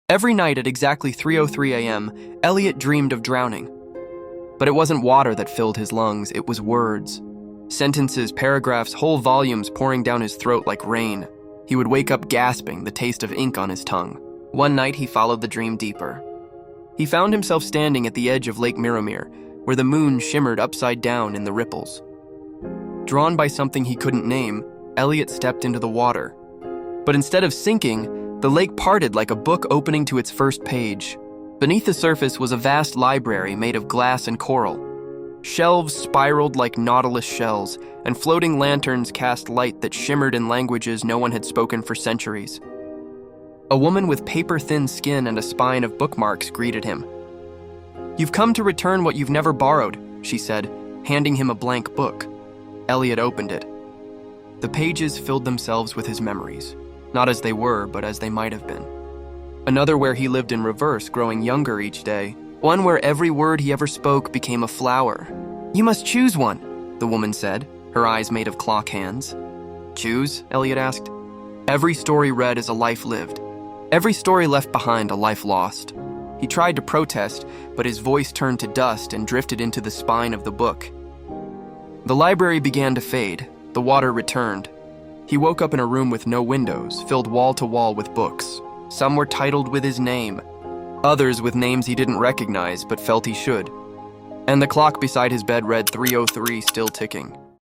Every night at exactly 3:03 a.m., Elliot dreamed of drowning. But it wasn't water that filled his lungs, it was words. Sentences, paragraphs, whole volumes pouring down his throat like rain. He would wake up gasping, the taste of ink on his tongue. One night he followed the dream deeper. He found himself standing at the edge of Lake Mirromere, where the moon shimmered upside down in the ripples. Drawn by something he couldn't name, Elliot stepped into the water. But instead of sinking, the lake parted like a book opening to its first page. Beneath the surface was a vast library made of glass and coral. Shelves spiraled like nautilus shells, and floating lanterns cast light that shimmered in languages no one had spoken for centuries. A woman with paper-thin skin and a spine of bookmarks greeted him. "You've come to return what you've never borrowed," she said, handing him a blank book. Elliot opened it. The pages filled themselves with his memories, not as they were, but as they might have been. Another where he lived in reverse, growing younger each day. One where every word he ever spoke became a flower. "You must choose one," the woman said, her eyes made of clock hands. "Choose?" Elliot asked. "Every story read is a life lived. Every story left behind a life lost." He tried to protest, but his voice turned to dust and drifted into the spine of the book. The library began to fade. The water returned. He woke up in a room with no windows, filled wall to wall with books. Some were titled with his name, others with names he didn't recognize but felt he should. And the clock beside his bed read 3:03, still ticking.